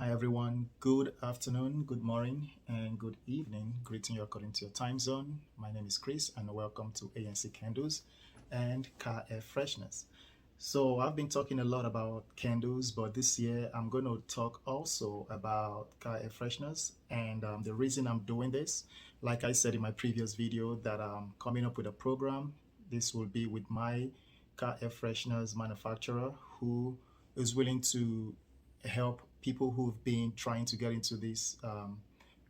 Hi everyone, good afternoon, good morning, and good evening. Greeting you according to your time zone. My name is Chris, and welcome to ANC Candles and Car Air Freshness. So, I've been talking a lot about candles, but this year I'm going to talk also about car air freshness. And the reason I'm doing this, like I said in my previous video, that I'm coming up with a program. This will be with my car air freshness manufacturer who is willing to help people who've been trying to get into this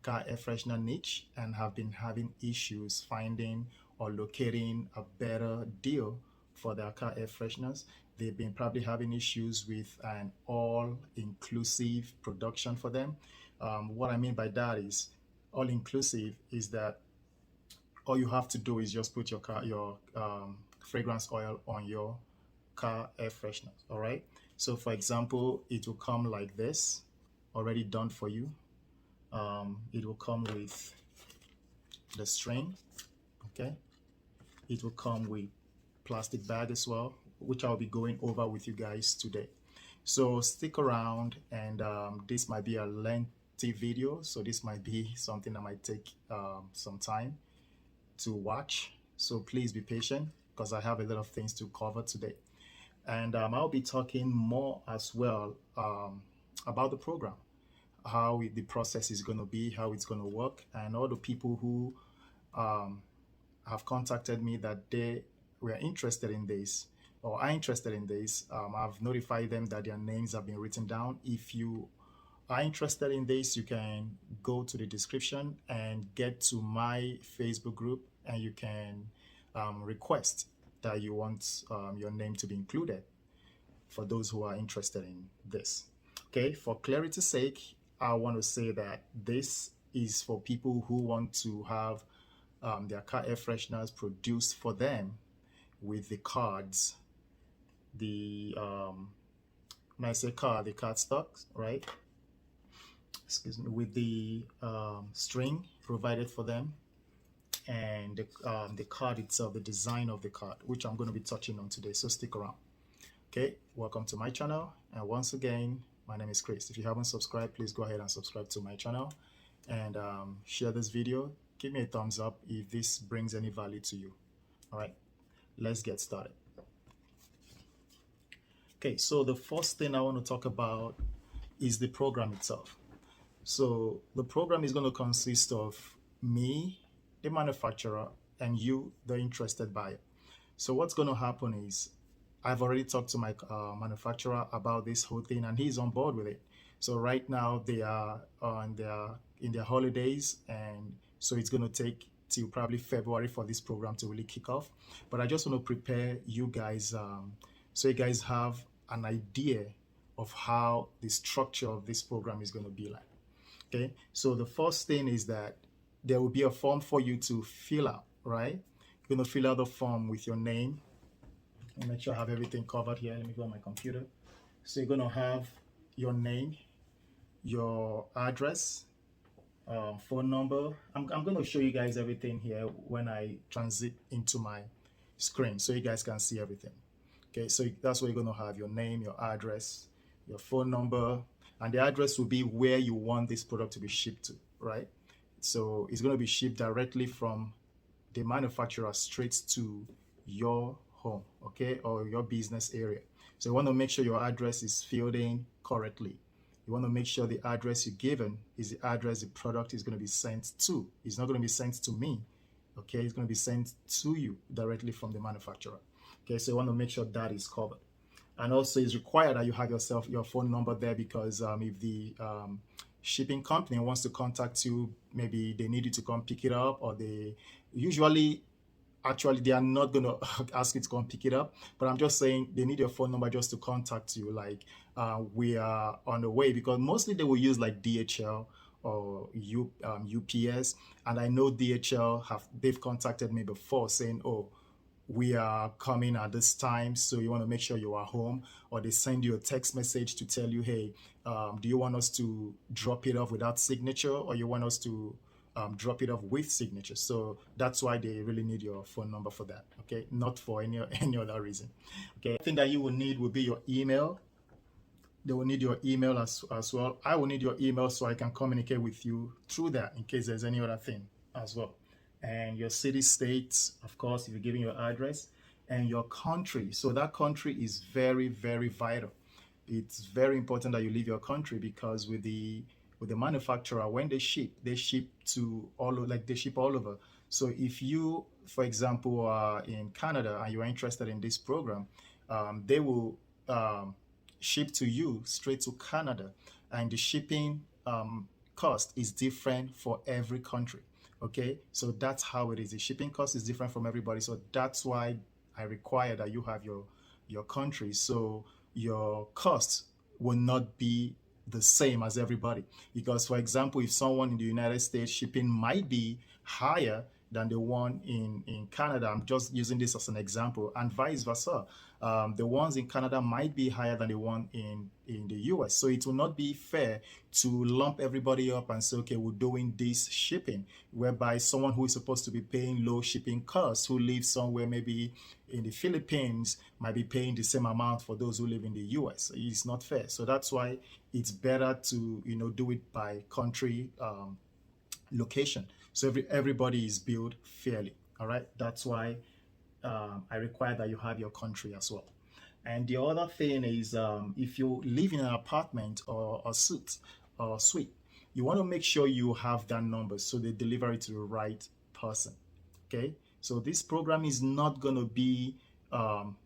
car air freshener niche and have been having issues finding or locating a better deal for their car air fresheners. They've been probably having issues with an all-inclusive production for them. What I mean by that is all-inclusive is that all you have to do is just put your fragrance oil on your car air freshener. All right. So for example, it will come like this, already done for you. It will come with the string. Okay. It will come with plastic bag as well, which I'll be going over with you guys today. So stick around, and this might be a lengthy video, so this might be something that might take some time to watch. So please be patient because I have a lot of things to cover today. And I'll be talking more as well about the program, the process is going to be, how it's going to work, and all the people who um, have contacted me that they were interested in this or are interested in this. I've notified them that their names have been written down. If you are interested in this, you can go to the description and get to my Facebook group, and you can request that you want your name to be included for those who are interested in this. Okay, for clarity's sake, I want to say that this is for people who want to have their car air fresheners produced for them with the cards, when I say card, the card stocks, right? Excuse me, with the string provided for them, and the card itself, the design of the card, which I'm going to be touching on today. So stick around. Okay, welcome to my channel, and once again, my name is Chris. If you haven't subscribed, please go ahead and subscribe to my channel, and share this video. Give me a thumbs up if this brings any value to you. All right, let's get started. Okay, so the first thing I want to talk about is the program itself. So the program is going to consist of me, the manufacturer, and you, the interested buyer. So what's going to happen is I've already talked to my manufacturer about this whole thing, and he's on board with it. So right now they are in their holidays, and so it's going to take till probably February for this program to really kick off. But I just want to prepare you guys so you guys have an idea of how the structure of this program is going to be like. Okay, so the first thing is that there will be a form for you to fill out, right? You're going to fill out the form with your name. I'll make sure I have everything covered here. Let me go on my computer. So you're going to have your name, your address, phone number. I'm going to show you guys everything here when I transit into my screen so you guys can see everything. Okay, so that's where you're going to have your name, your address, your phone number, and the address will be where you want this product to be shipped to, right? So it's going to be shipped directly from the manufacturer straight to your home, okay, or your business area. So you want to make sure your address is filled in correctly. You want to make sure the address you're given is the address the product is going to be sent to. It's not going to be sent to me, okay? It's going to be sent to you directly from the manufacturer. Okay, so you want to make sure that is covered. And also it's required that you have your phone number there, because if the shipping company wants to contact you, maybe they need you to come pick it up, or they actually they are not going to ask you to come pick it up, but I'm just saying they need your phone number just to contact you, like we are on the way, because mostly they will use like DHL or UPS, and I know DHL they've contacted me before saying, oh, we are coming at this time, so you want to make sure you are home, or they send you a text message to tell you, hey, do you want us to drop it off without signature, or you want us to drop it off with signature? So that's why they really need your phone number for that, okay? Not for any other reason, okay? The thing that you will need will be your email, They will need your email as well. I will need your email so I can communicate with you through that in case there's any other thing as well. And your city, states, of course, if you're giving your address, and your country. So that country is very, very vital. It's very important that you leave your country because with the manufacturer, when they ship to like they ship all over. So if you, for example, are in Canada and you are interested in this program, they will um, ship to you straight to Canada, and the shipping cost is different for every country. Okay, so that's how it is. The shipping cost is different from everybody. So that's why I require that you have your country. So your costs will not be the same as everybody. Because, for example, if someone in the United States shipping might be higher than the one in Canada, I'm just using this as an example, and vice versa. The ones in Canada might be higher than the one in the US. So it will not be fair to lump everybody up and say, okay, we're doing this shipping, whereby someone who is supposed to be paying low shipping costs, who lives somewhere maybe in the Philippines, might be paying the same amount for those who live in the US. It's not fair. So that's why it's better to do it by country location. So everybody is billed fairly. All right. That's why I require that you have your country as well. And the other thing is, if you live in an apartment or a suite, you want to make sure you have that number so they deliver it to the right person. Okay. So this program is not going to be um,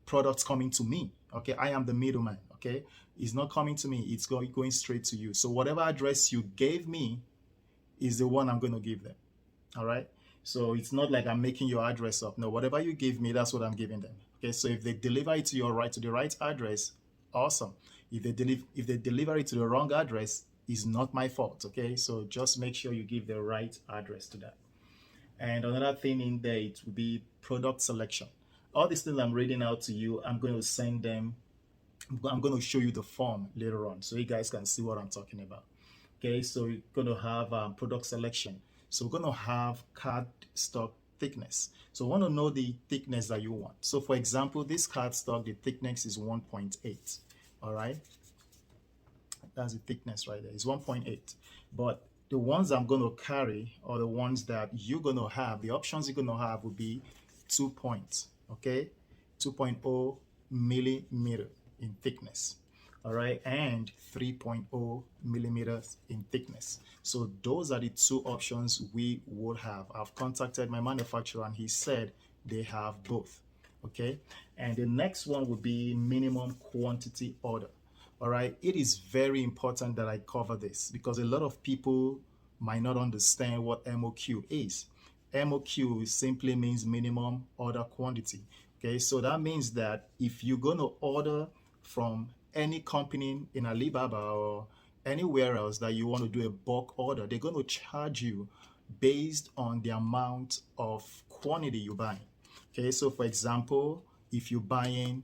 products coming to me. Okay. I am the middleman. Okay. It's not coming to me. It's going straight to you. So whatever address you gave me is the one I'm going to give them. All right. So it's not like I'm making your address up. No, whatever you give me, that's what I'm giving them. Okay. So if they deliver it to the right address, awesome. If they deliver it to the wrong address, it's not my fault. Okay. So just make sure you give the right address to that. And another thing in there, it will be product selection. All these things I'm reading out to you, I'm going to send them. I'm going to show you the form later on so you guys can see what I'm talking about. Okay, so you're going to have product selection. So we're going to have card stock thickness. So we want to know the thickness that you want. So for example, this card stock, the thickness is 1.8. All right, that's the thickness right there. It's 1.8. But the ones I'm going to carry, or the ones that you're going to have, the options you're going to have will be 2 points. Okay, 2.0 millimeter in thickness. All right, and 3.0 millimeters in thickness. So those are the two options we would have. I've contacted my manufacturer and he said they have both. Okay, and the next one would be minimum quantity order. All right, it is very important that I cover this because a lot of people might not understand what MOQ is. MOQ simply means minimum order quantity. Okay, so that means that if you're going to order from any company in Alibaba or anywhere else that you want to do a bulk order, they're going to charge you based on the amount of quantity you're buying. Okay, so for example, if you're buying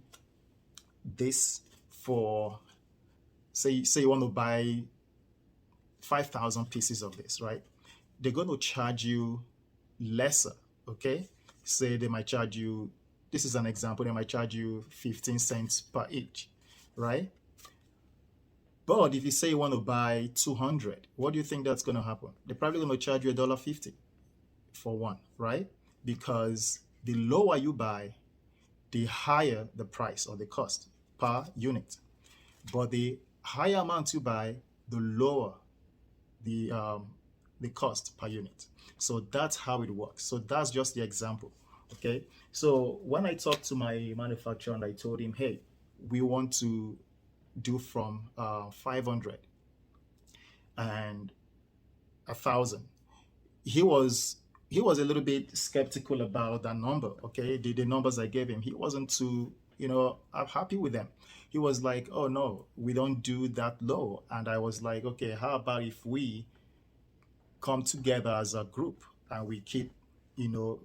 this for, say you want to buy 5,000 pieces of this, right? They're going to charge you lesser. Okay, say they might charge you, this is an example, they might charge you 15 cents per each, right? But if you say you want to buy 200, what do you think that's going to happen? They're probably going to charge you $1.50 for one, right? Because the lower you buy, the higher the price or the cost per unit. But the higher amount you buy, the lower the the cost per unit. So that's how it works. So that's just the example. Okay. So when I talked to my manufacturer and I told him, hey, we want to do from 500 and 1,000, he was a little bit skeptical about that number. Okay, the numbers I gave him, he wasn't too I'm happy with them. He was like, oh no, we don't do that low. And I was like, okay, how about if we come together as a group and we keep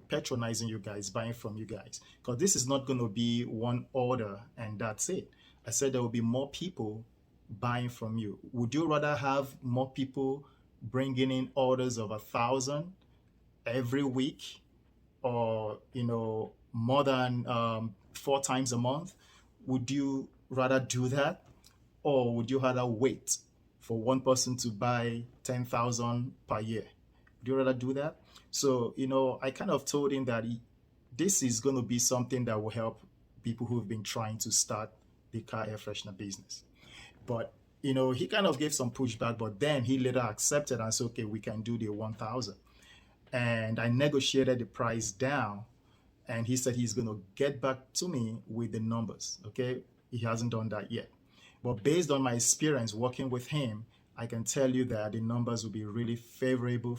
patronizing you guys, buying from you guys, because this is not going to be one order and that's it. I said there will be more people buying from you. Would you rather have more people bringing in orders of 1,000 every week, or more than 4 times a month? Would you rather do that, or would you rather wait for one person to buy 10,000 per year? Would you rather do that? So, I kind of told him that this is going to be something that will help people who've been trying to start the car air freshener business. But, he kind of gave some pushback, but then he later accepted and said, okay, we can do the 1,000. And I negotiated the price down, and he said he's going to get back to me with the numbers. Okay, he hasn't done that yet, but based on my experience working with him, I can tell you that the numbers will be really favorable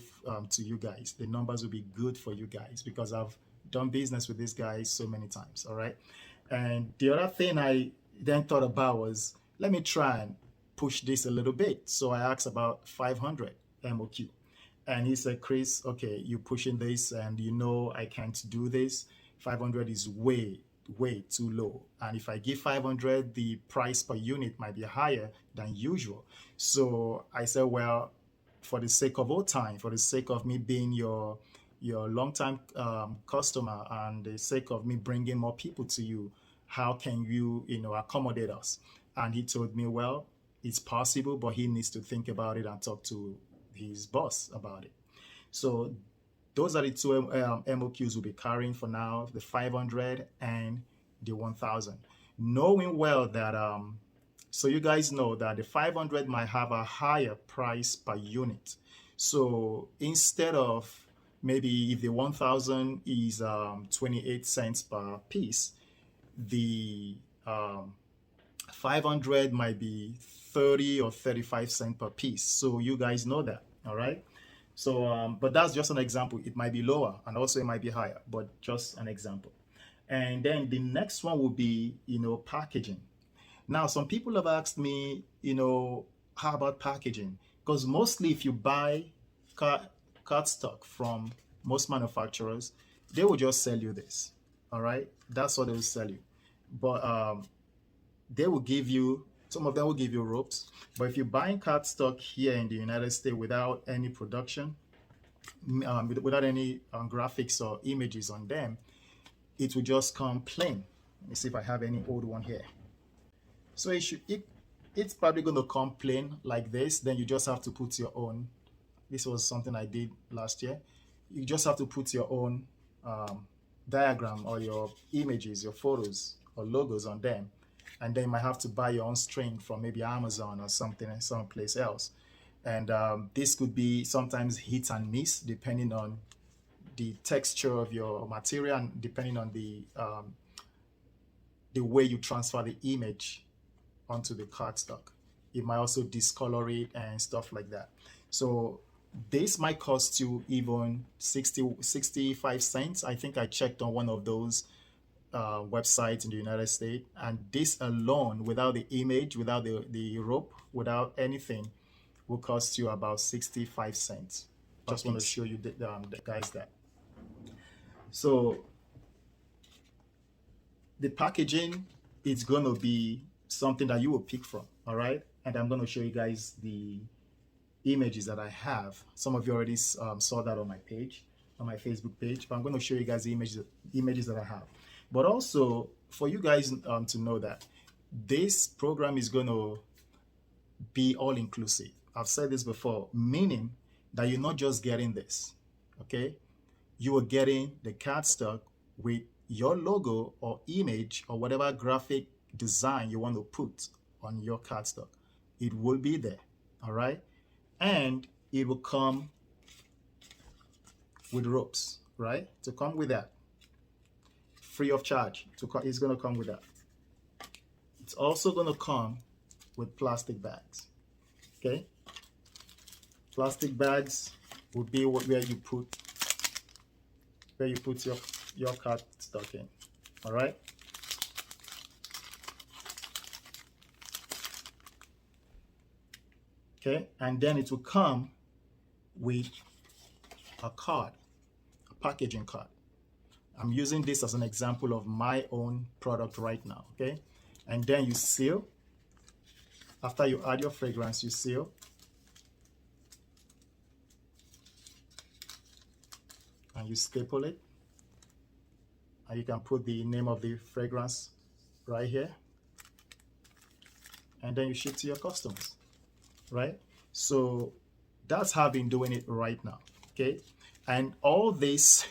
to you guys. The numbers will be good for you guys because I've done business with this guy so many times. All right. And the other thing I then thought about was, let me try and push this a little bit. So I asked about 500 MOQ. And he said, Chris, okay, you're pushing this and I can't do this. 500 is way, way too low. And if I give 500, the price per unit might be higher than usual. So I said, well, for the sake of old time, for the sake of me being your long-time customer, and the sake of me bringing more people to you, how can you, accommodate us? And he told me, well, it's possible, but he needs to think about it and talk to his boss about it. So those are the two MOQs we'll be carrying for now, the 500 and the 1,000. Knowing well that, so you guys know that the 500 might have a higher price per unit. So instead of, maybe if the 1,000 is 28 cents per piece, the 500 might be 30 or 35 cents per piece. So you guys know that, all right? So, but that's just an example. It might be lower and also it might be higher, but just an example. And then the next one will be, packaging. Now, some people have asked me, how about packaging? Because mostly if you buy cardstock from most manufacturers, they will just sell you this, all right? That's what they will sell you. But they will give you, some of them will give you ropes. But if you're buying cardstock here in the United States without any production, without any graphics or images on them, it will just come plain. Let me see if I have any old one here. So it's probably going to come plain like this. Then you just have to put your own. This was something I did last year. You just have to put your own diagram or your images, your photos or logos on them. And then you might have to buy your own string from maybe Amazon or something someplace else. And this could be sometimes hit and miss depending on the texture of your material and depending on the way you transfer the image onto the cardstock. It might also discolor it and stuff like that. So this might cost you even 65 cents. I think I checked on one of those websites in the United States, and this alone, without the image, without the rope, without anything, will cost you about 65 cents. Just want to show you the guys that. So the packaging is going to be something that you will pick from, all right? And I'm going to show you guys the images that I have. Some of you already saw that on my page, on my Facebook page, but I'm going to show you guys the images that I have. But also for you guys to know that this program is going to be all inclusive. I've said this before, meaning that you're not just getting this, okay? You are getting the cardstock with your logo or image or whatever graphic design you want to put on your cardstock. It will be there, all right? And it will come with ropes, right? To come with that, free of charge. It's going to come with that. It's also going to come with plastic bags, okay? Plastic bags will be where you put your cardstock in, all right? Okay, and then it will come with a card, a packaging card. I'm using this as an example of my own product right now, okay? And then you seal. After you add your fragrance, you seal. And you staple it. And you can put the name of the fragrance right here. and then you ship to your customers, right? So that's how I've been doing it right now. Okay. And all this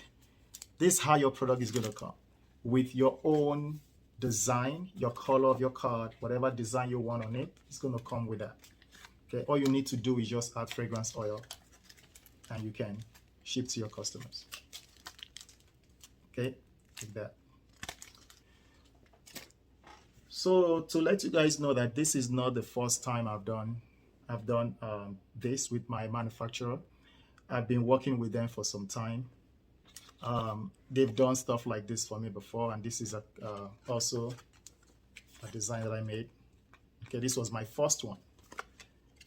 how your product is going to come with your own design, your color of your card, whatever design you want on it, it's going to come with that. Okay. All you need to do is just add fragrance oil and you can ship to your customers. Okay. Like that. So to let you guys know that this is not the first time I've done this with my manufacturer. I've been working with them for some time. They've done stuff like this for me before, and this is also a design that I made. Okay, this was my first one,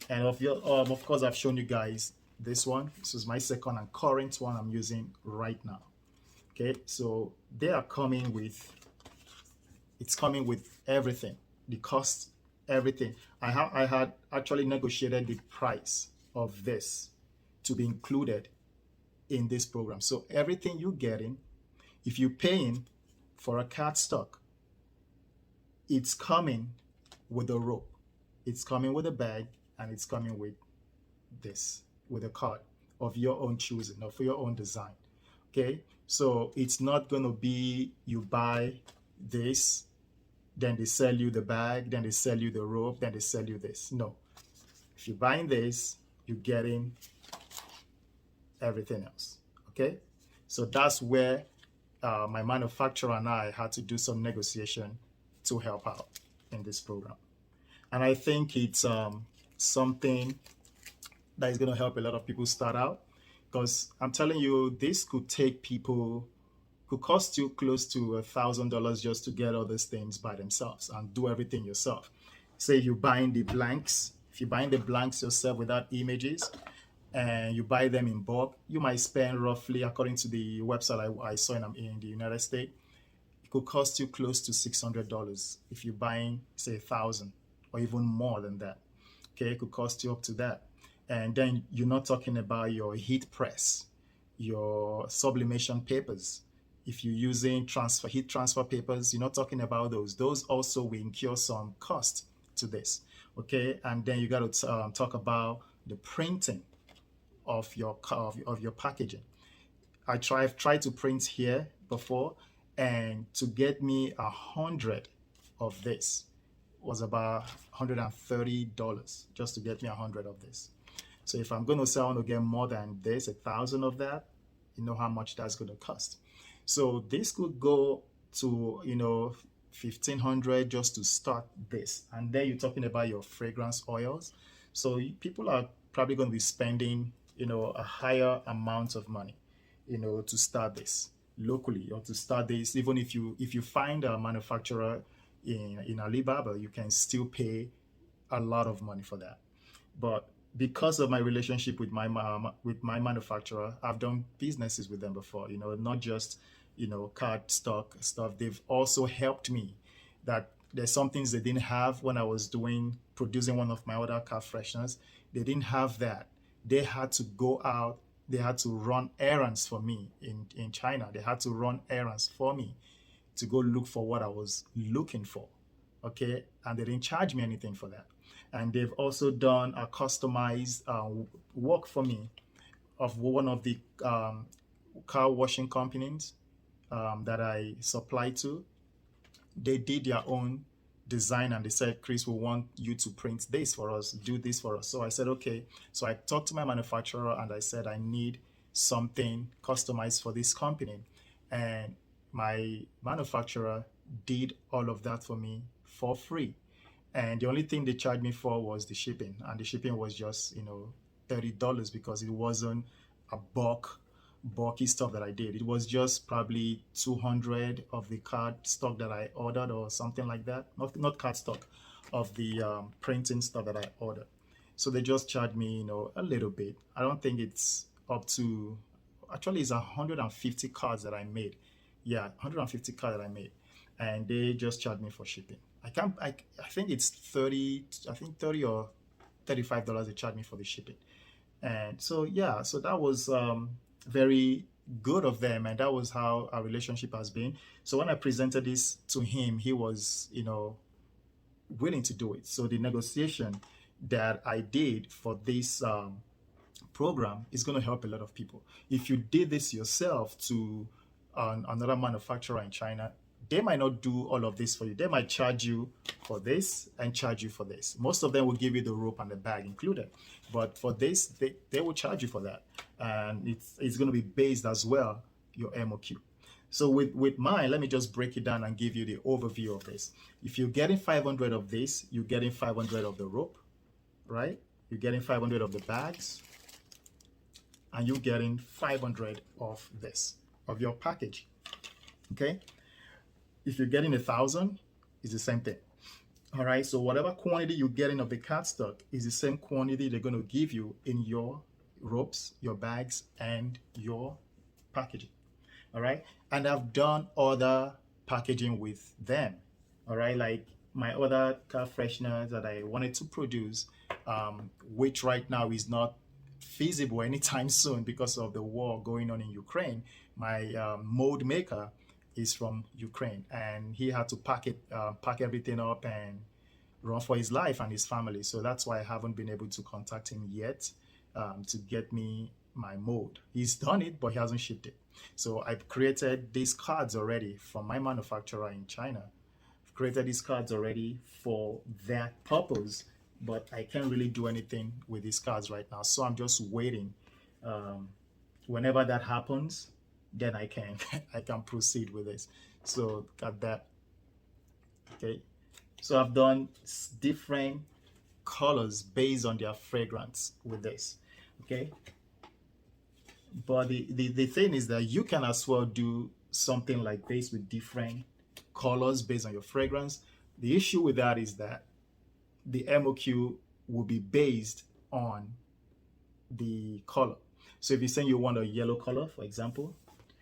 and of course I've shown you guys this one. This is my second and current one I'm using right now. Okay, so they are coming with it's coming with everything, the cost, everything. I had actually negotiated the price of this to be included in this program. So everything you're getting, if you're paying for a cardstock, it's coming with a rope, it's coming with a bag, and it's coming with this, with a card of your own choosing or for your own design. Okay, so it's not going to be you buy this, then they sell you the bag, then they sell you the rope, then they sell you this. No, if you're buying this, you're getting everything else. Okay, so that's where my manufacturer and I had to do some negotiation to help out in this program. And I think it's something that is going to help a lot of people start out, because I'm telling you, this could cost you close to $1,000 just to get all these things by themselves and do everything yourself. Say you're buying the blanks, if you're buying the blanks yourself without images, and you buy them in bulk, you might spend roughly, according to the website I saw in the United States, it could cost you close to $600 if you're buying, say, 1,000 or even more than that. Okay, it could cost you up to that. And then you're not talking about your heat press, your sublimation papers. If you're using heat transfer papers, you're not talking about those. Those also will incur some cost to this. Okay, and then you got to talk about the printing of your packaging. I've tried to print here before, and to get me 100 of this was about $130 just to get me 100 of this. So if I'm going to say I want to get more than this, 1,000 of that, you know how much that's going to cost. So this could go to 1,500 just to start this, and then you're talking about your fragrance oils. So people are probably going to be spending a higher amount of money to start this locally, or to start this, even if you find a manufacturer in Alibaba, you can still pay a lot of money for that. But because of my relationship with my manufacturer, I've done businesses with them before. Not just card stock stuff. They've also helped me. That there's some things they didn't have when I was producing one of my other car fresheners. They didn't have that. They had to go out. They had to run errands for me in China. They had to run errands for me to go look for what I was looking for. Okay, and they didn't charge me anything for that. And they've also done a customized work for me of one of the car washing companies that I supply to. They did their own design, and they said, Chris, we want you to print this for us, do this for us. So I said, okay. So I talked to my manufacturer and I said, I need something customized for this company. And my manufacturer did all of that for me for free. And the only thing they charged me for was the shipping. And the shipping was just, $30, because it wasn't a bulky stuff that I did. It was just probably 200 of the card stock that I ordered, or something like that. Not card stock, of the printing stuff that I ordered. So they just charged me, a little bit. I don't think it's up to, actually it's 150 cards that I made. Yeah, 150 cards that I made. And they just charged me for shipping. I think it's 30, I think 30 or $35 they charged me for the shipping. And so, yeah, so that was very good of them, and that was how our relationship has been. So when I presented this to him, he was willing to do it. So the negotiation that I did for this program is going to help a lot of people. If you did this yourself to another manufacturer in China, they might not do all of this for you. They might charge you for this and charge you for this. Most of them will give you the rope and the bag included. But for this, they will charge you for that. And it's going to be based as well, your MOQ. So with mine, let me just break it down and give you the overview of this. If you're getting 500 of this, you're getting 500 of the rope, right? You're getting 500 of the bags, and you're getting 500 of this, of your package, okay? If you're getting 1,000, it's the same thing. All right, so whatever quantity you're getting of the cardstock is the same quantity they're going to give you in your ropes, your bags, and your packaging. All right, and I've done other packaging with them. All right, like my other car fresheners that I wanted to produce, which right now is not feasible anytime soon because of the war going on in Ukraine. My mold maker is from Ukraine, and he had to pack everything up and run for his life and his family. So that's why I haven't been able to contact him yet to get me my mold. He's done it, but he hasn't shipped it. So I've created these cards already from my manufacturer in China. I've created these cards already for that purpose, but I can't really do anything with these cards right now. So I'm just waiting. Whenever that happens, then I can I can proceed with this. So got that. Okay. So I've done different colors based on their fragrance with this. Okay. But the thing is that you can as well do something like this with different colors based on your fragrance. The issue with that is that the MOQ will be based on the color. So if you're saying you want a yellow color, for example,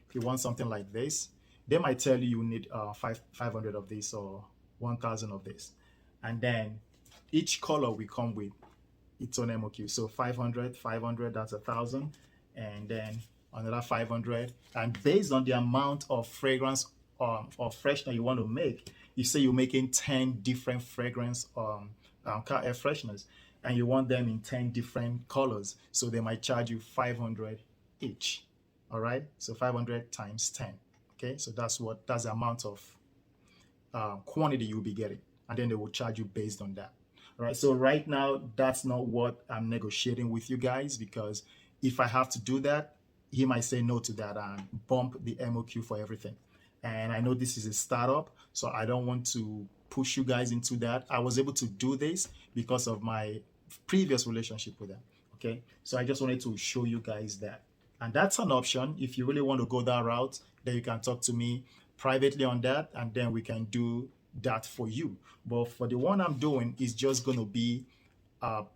if you want something like this, they might tell you need 500 of this or 1,000 of this. And then each color will come with its own MOQ. So 500, 500, that's 1,000. And then another 500. And based on the amount of fragrance or freshener you want to make, you say you're making 10 different fragrance car air fresheners, and you want them in 10 different colors. So they might charge you 500 each. All right. So 500 times 10. Okay. So that's the amount of quantity you'll be getting. And then they will charge you based on that. All right. So right now, that's not what I'm negotiating with you guys, because if I have to do that, he might say no to that and bump the MOQ for everything. And I know this is a startup, so I don't want to push you guys into that. I was able to do this because of my previous relationship with them. Okay. So I just wanted to show you guys that. And that's an option. If you really want to go that route, then you can talk to me privately on that, and then we can do that for you. But for the one I'm doing, is just going to be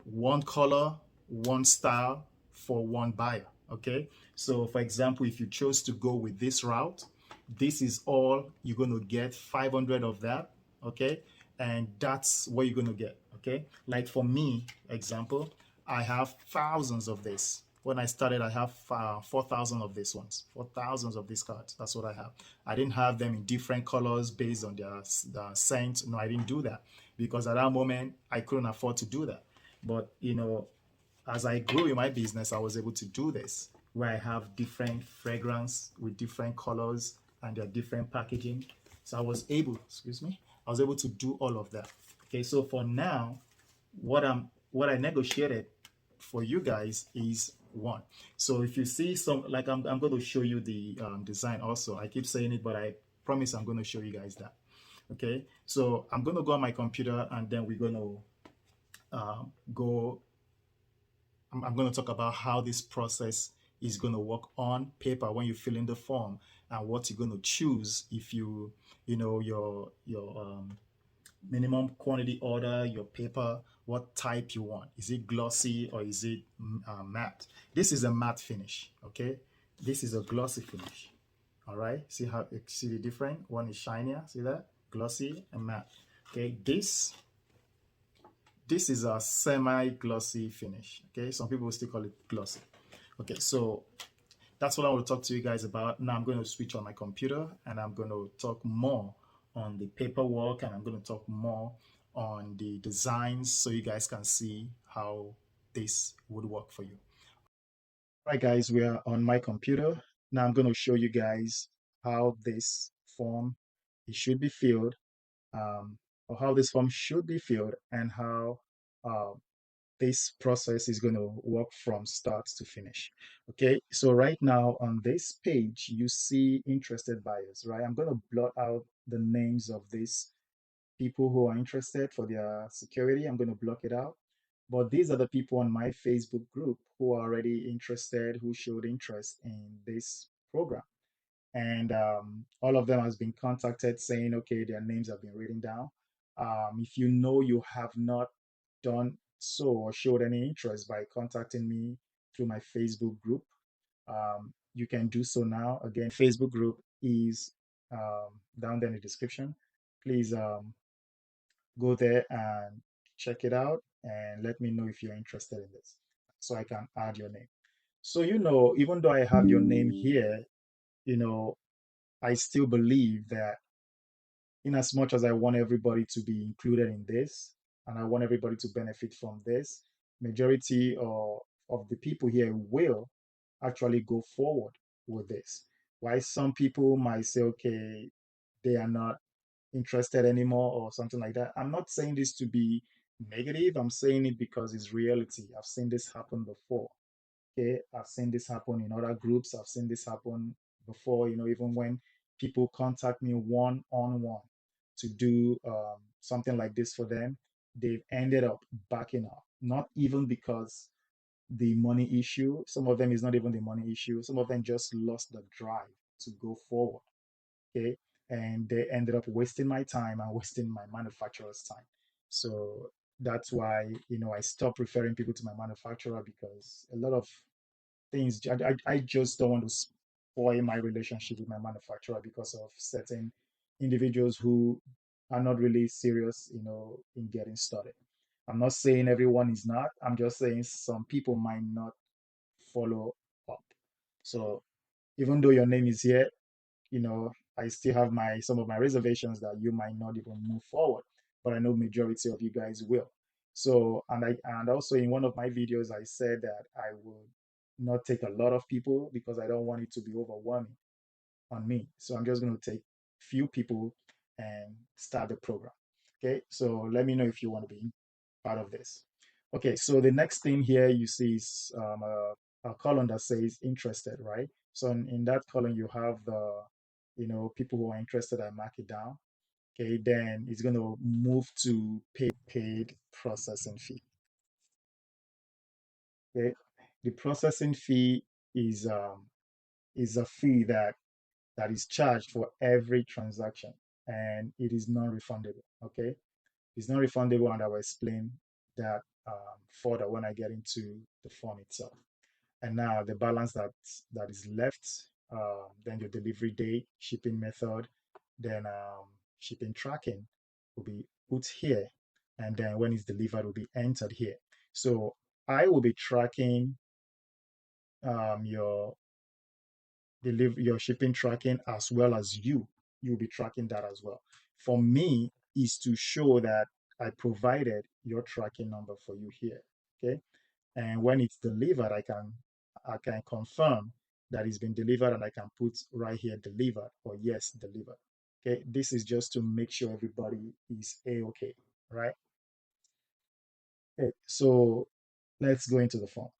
one color, one style for one buyer. Okay. So for example, if you chose to go with this route, this is all you're going to get, 500 of that. Okay. And that's what you're going to get. Okay. Like for me, example, I have thousands of this. When I started, I have 4,000 of these ones, 4,000 of these cards. That's what I have. I didn't have them in different colors based on their scent. No, I didn't do that because at that moment I couldn't afford to do that. But you know, as I grew in my business, I was able to do this, where I have different fragrance with different colors and their different packaging. So I was able to do all of that. Okay, so for now, what I negotiated for you guys is one. So if you see some, like I'm going to show you the design also. I keep saying it, but I promise I'm going to show you guys that. Okay, so I'm going to go on my computer, and then we're going to I'm going to talk about how this process is going to work on paper when you fill in the form, and what you're going to choose if you know your minimum quantity order, your paper, what type you want. Is it glossy or is it matte? This is a matte finish. Okay, this is a glossy finish. All right, see the different one is shinier. See that, glossy and matte. Okay, this is a semi-glossy finish. Okay, some people will still call it glossy. Okay, so that's what I want to talk to you guys about. Now I'm going to switch on my computer, and I'm going to talk more on the paperwork, and I'm going to talk more on the designs so you guys can see how this would work for you. All right, guys, we are on my computer. Now I'm going to show you guys how this form it should be filled, um, or how this form should be filled, and how uh, this process is going to work from start to finish. Okay, so right now on this page, you see interested buyers, right? I'm going to blot out the names of these people who are interested for their security. I'm going to block it out. But these are the people on my Facebook group who are already interested, who showed interest in this program. And all of them has been contacted saying, okay, their names have been written down. If you know you have not done so or showed any interest by contacting me through my Facebook group, you can do so now. Again, Facebook group is down there in the description. Please go there and check it out and let me know if you're interested in this so I can add your name. So, even though I have your name here, you know, I still believe that in as much as I want everybody to be included in this and I want everybody to benefit from this, majority of the people here will actually go forward with this. Why some people might say, okay, they are not interested anymore or something like that. I'm not saying this to be negative. I'm saying it because it's reality. I've seen this happen before. Okay, I've seen this happen in other groups. I've seen this happen before. Even when people contact me one on one to do something like this for them, they've ended up backing up. Not even because the money issue. Some of them is not even the money issue. Some of them just lost the drive to go forward. Okay, and they ended up wasting my time and wasting my manufacturer's time. So that's why I stopped referring people to my manufacturer because a lot of things I just don't want to spoil my relationship with my manufacturer because of certain individuals who are not really serious, in getting started. I'm not saying everyone is not. I'm just saying some people might not follow up. So even though your name is here, I still have my some of my reservations that you might not even move forward, but I know majority of you guys will. So, and also in one of my videos, I said that I would not take a lot of people because I don't want it to be overwhelming on me. So I'm just going to take few people and start the program. Okay, so let me know if you want to be part of this. Okay, so the next thing here you see is a column that says interested, right? So in that column you have the, people who are interested. I mark it down. Okay, then it's going to move to paid processing fee. Okay, the processing fee is a fee that is charged for every transaction, and it is non-refundable. Okay, it's not refundable, and I will explain that further when I get into the form itself. And now the balance that is left, then your delivery date, shipping method, then shipping tracking will be put here, and then when it's delivered will be entered here. So I will be tracking your your shipping tracking as well as you'll be tracking that as well. For me is to show that I provided your tracking number for you here. Okay, and when it's delivered, I can confirm that it's been delivered, and I can put right here delivered or yes delivered. Okay, this is just to make sure everybody is a-okay, right? Okay, so let's go into the form.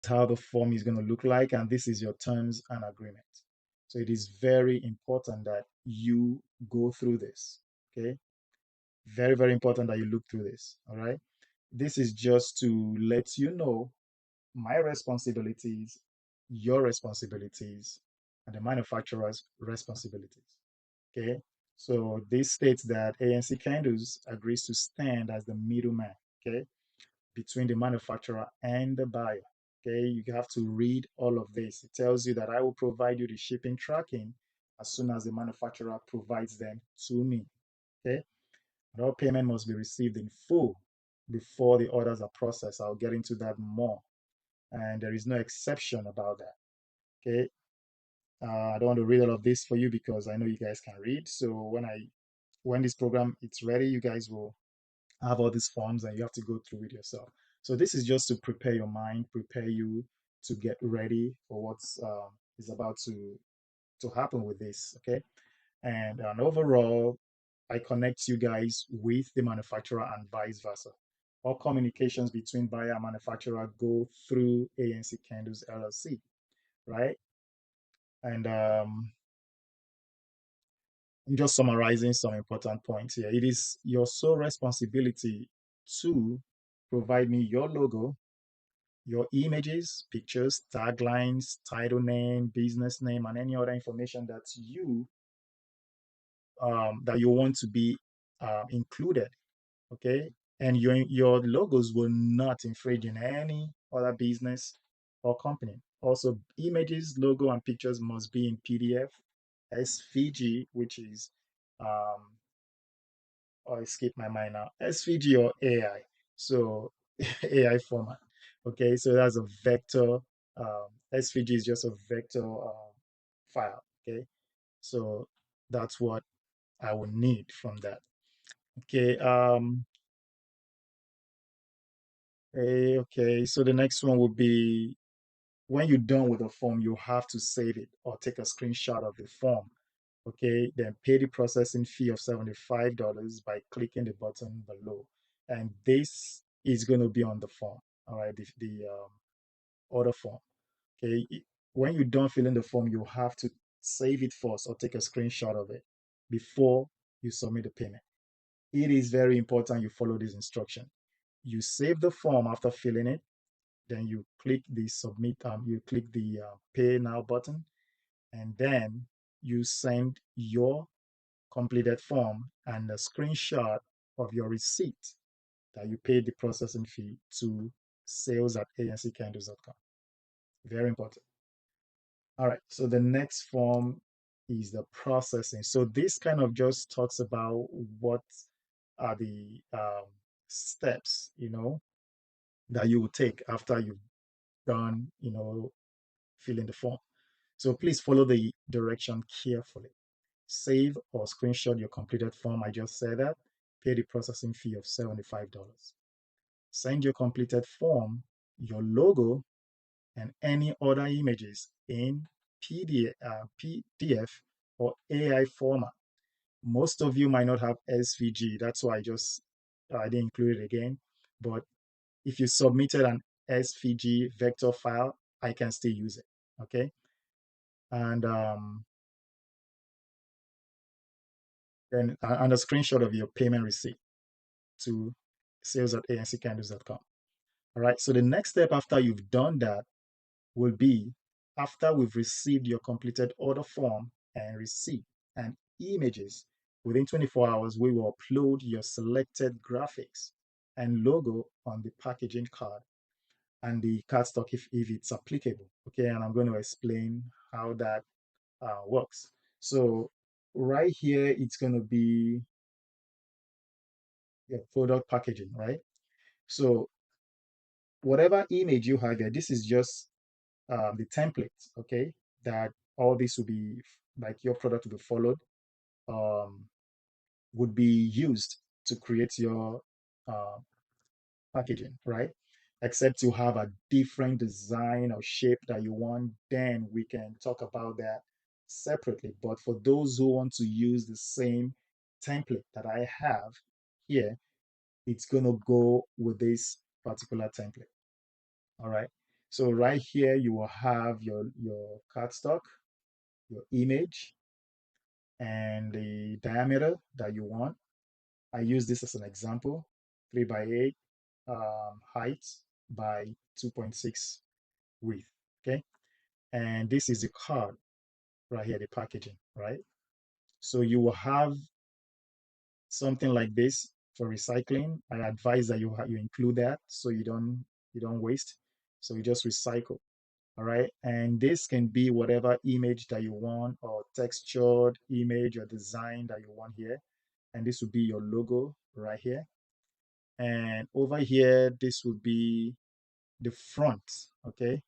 How the form is going to look like, and this is your terms and agreement. So it is very important that you go through this. Okay, very, very important that you look through this. All right, this is just to let you know my responsibilities, your responsibilities, and the manufacturer's responsibilities. Okay, so this states that ANC Candles agrees to stand as the middleman. Okay, between the manufacturer and the buyer. Okay, you have to read all of this. It tells you that I will provide you the shipping tracking as soon as the manufacturer provides them to me. Okay, and all payment must be received in full before the orders are processed. I'll get into that more. And there is no exception about that. Okay, I don't want to read all of this for you because I know you guys can read. So when this program it's ready, you guys will have all these forms and you have to go through it yourself. So this is just to prepare your mind, prepare you to get ready for what's is about to happen with this. Okay, and overall, I connect you guys with the manufacturer and vice versa. All communications between buyer and manufacturer go through ANC Candles LLC, right? And I'm just summarizing some important points here. It is your sole responsibility to provide me your logo, your images, pictures, taglines, title name, business name, and any other information that you want to be included. Okay, and your logos will not infringe in any other business or company. Also, images, logo, and pictures must be in PDF, SVG, which is or escape my mind now, SVG or AI. So AI format. Okay, so that's a vector. SVG is just a vector file. Okay, so that's what I will need from that. Okay. Okay. So the next one will be when you're done with the form, you have to save it or take a screenshot of the form. Okay, then pay the processing fee of $75 by clicking the button below. And this is going to be on the form, all right, the order form. Okay, when you're done filling the form, you have to save it first or take a screenshot of it before you submit the payment. It is very important you follow this instruction. You save the form after filling it, then you click the submit, you click the pay now button, and then you send your completed form and a screenshot of your receipt that you paid the processing fee to sales at ancandles.com. Very important. All right. So the next form is the processing. So this kind of just talks about what are the steps, that you will take after you've done, filling the form. So please follow the direction carefully. Save or screenshot your completed form. I just said that. Pay the processing fee of $75. Send your completed form, your logo, and any other images in PDF or AI format. Most of you might not have SVG. That's why I didn't include it again. But if you submitted an SVG vector file, I can still use it. Okay. And and a screenshot of your payment receipt to sales at ancandles.com. All right. So the next step after you've done that will be after we've received your completed order form and receipt and images, within 24 hours, we will upload your selected graphics and logo on the packaging card and the cardstock if it's applicable. Okay. And I'm going to explain how that works. So right here, it's going to be your product packaging, right? So whatever image you have here, this is just the template, okay, that all this will be like your product will be followed, um, would be used to create your uh, packaging, right? Except you have a different design or shape that you want, then we can talk about that separately. But for those who want to use the same template that I have here, it's going to go with this particular template. All right. So right here, you will have your cardstock, your image, and the diameter that you want. I use this as an example, 3 by 8 height by 2.6 width. Okay. And this is the card right here, the packaging, right? So you will have something like this for recycling. I advise that you include that so you don't waste. So you just recycle. All right. And this can be whatever image that you want or textured image or design that you want here. And this will be your logo right here. And over here, this will be the front. Okay.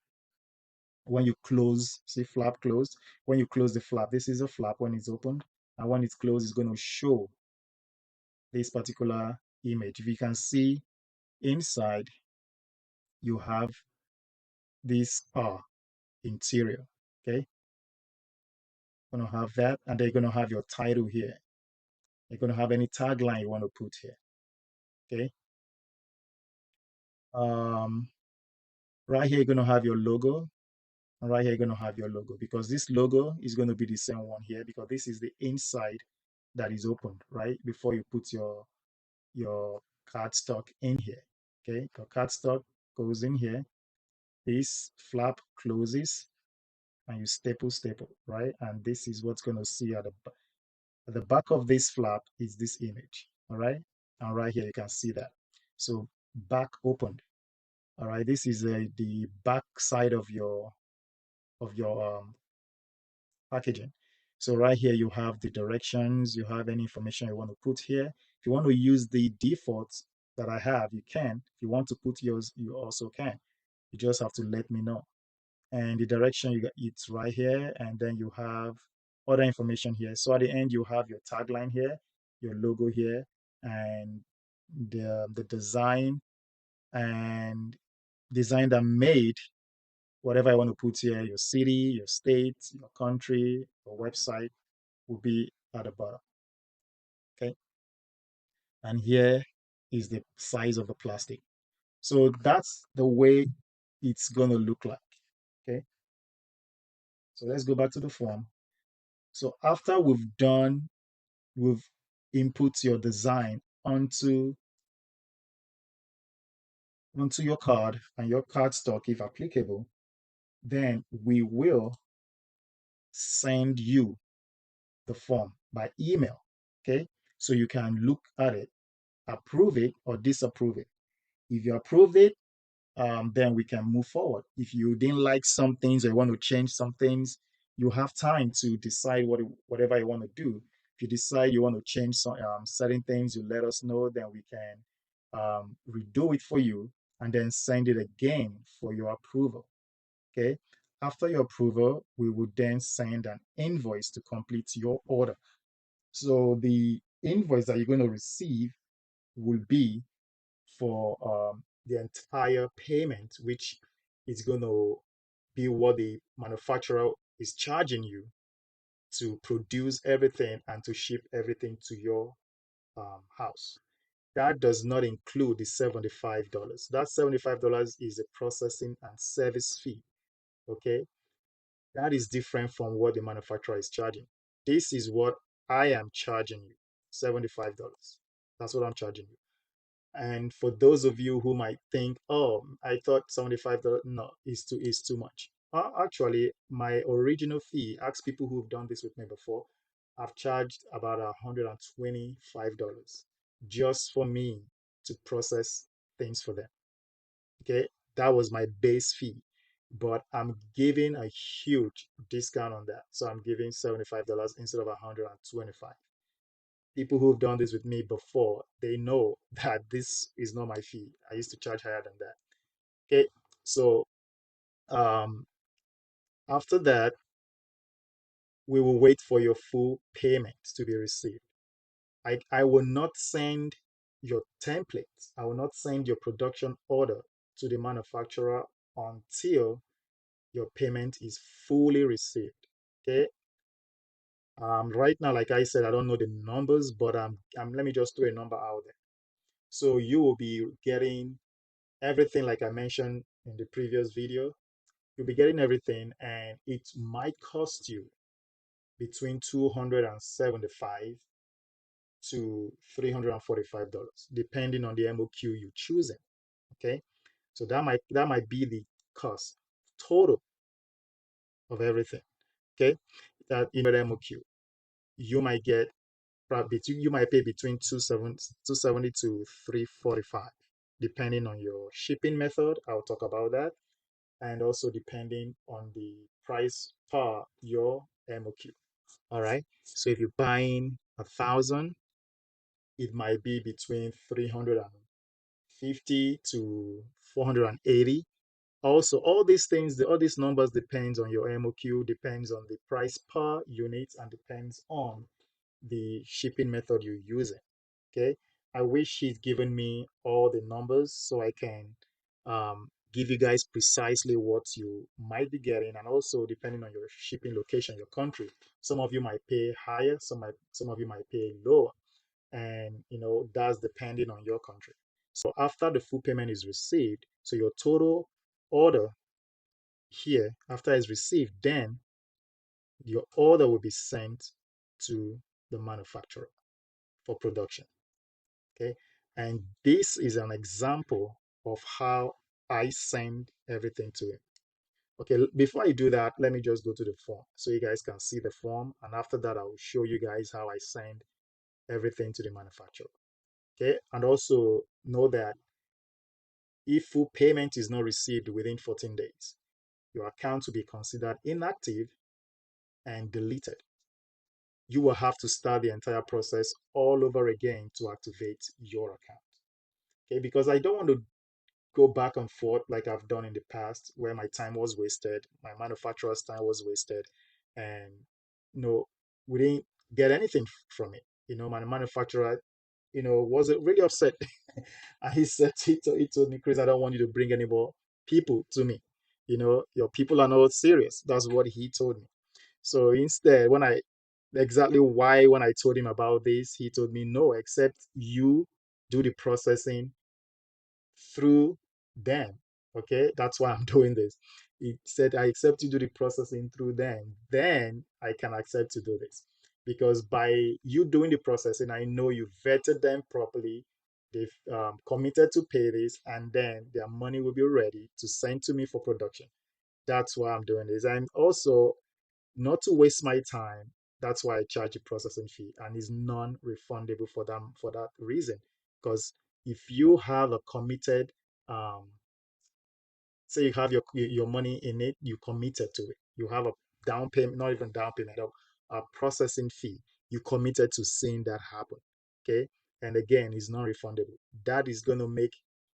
When you close, see flap closed. When you close the flap, this is a flap when it's open. And when it's closed, it's going to show this particular image. If you can see inside, you have this interior. Okay, gonna have that, and they're gonna have your title here. You're gonna have any tagline you want to put here. Okay. Um, right here, you're gonna have your logo, and right here, you're gonna have your logo because this logo is gonna be the same one here because this is the inside that is opened, right? Before you put your cardstock in here. Okay, your cardstock goes in here. This flap closes, and you staple, right? And this is what's gonna see at the back of this flap is this image, all right? And right here, you can see that. So back opened, all right? This is the back side of your packaging. So right here, you have the directions, you have any information you want to put here. If you want to use the defaults that I have, you can. If you want to put yours, you also can. You just have to let me know. And the direction you got, it's right here, and then you have other information here. So at the end, you have your tagline here, your logo here, and the design and design that made whatever I want to put here, your city, your state, your country, your website will be at the bottom. Okay. And here is the size of the plastic. So that's the way it's going to look like. Okay. So let's go back to the form. So after we've input your design onto your card and your card stock if applicable, then we will send you the form by email. Okay. So you can look at it, approve it or disapprove it. If you approve it, then we can move forward. If you didn't like some things or you want to change some things, you have time to decide whatever you want to do. If you decide you want to change some certain things, you let us know, then we can redo it for you and then send it again for your approval. Okay. After your approval, we will then send an invoice to complete your order. So the invoice that you're going to receive will be for the entire payment, which is going to be what the manufacturer is charging you to produce everything and to ship everything to your house. That does not include the $75. That $75 is a processing and service fee. Okay. That is different from what the manufacturer is charging. This is what I am charging you, $75. That's what I'm charging you. And for those of you who might think, oh, I thought $75, no, is too much. Actually, my original fee, ask people who've done this with me before, I've charged about $125 just for me to process things for them. Okay, that was my base fee, but I'm giving a huge discount on that. So I'm giving $75 instead of 125. People who've done this with me before, they know that this is not my fee. I used to charge higher than that. Okay, so um, after that, we will wait for your full payment to be received. I will not send your templates. I will not send your production order to the manufacturer until your payment is fully received. Okay. Right now, like I said, I don't know the numbers, but let me just throw a number out there. So you will be getting everything like I mentioned in the previous video. You'll be getting everything, and it might cost you between 275 to $345, depending on the MOQ you choosing. Okay, so that might be the cost total of everything. Okay, that in the MOQ you might get probably you might pay between 270 to 345, depending on your shipping method. I'll talk about that, and also depending on the price per your MOQ. All right. So if you're buying 1,000, it might be between 350 to 480. Also, all these things, all these numbers depends on your MOQ, depends on the price per unit, and depends on the shipping method you're using. Okay. I wish he'd given me all the numbers so I can give you guys precisely what you might be getting, and also depending on your shipping location, your country. Some of you might pay higher, some of you might pay lower, and that's depending on your country. So after the full payment is received, so your total order here after it's received, then your order will be sent to the manufacturer for production. Okay, and this is an example of how I send everything to him. Okay, before I do that, let me just go to the form so you guys can see the form, and after that I will show you guys how I send everything to the manufacturer. Okay, and also know that if full payment is not received within 14 days, your account will be considered inactive and deleted. You will have to start the entire process all over again to activate your account. Okay, because I don't want to go back and forth like I've done in the past where my time was wasted, my manufacturer's time was wasted, and we didn't get anything from it. My manufacturer, was really upset. And he told me, Chris, I don't want you to bring any more people to me. Your people are not serious. That's what he told me. So instead, exactly why when I told him about this, he told me, no, except you do the processing through them. Okay, that's why I'm doing this. He said, I accept you do the processing through them. Then I can accept to do this. Because by you doing the processing, I know you vetted them properly. They've committed to pay this, and then their money will be ready to send to me for production. That's why I'm doing this. And also, not to waste my time, that's why I charge a processing fee, and it's non-refundable for that reason. Because if you have a committed, um, say you have your money in it, you committed to it. You have a down payment, not even down payment, a processing fee. You committed to seeing that happen. Okay, and again, it's non-refundable. That is going to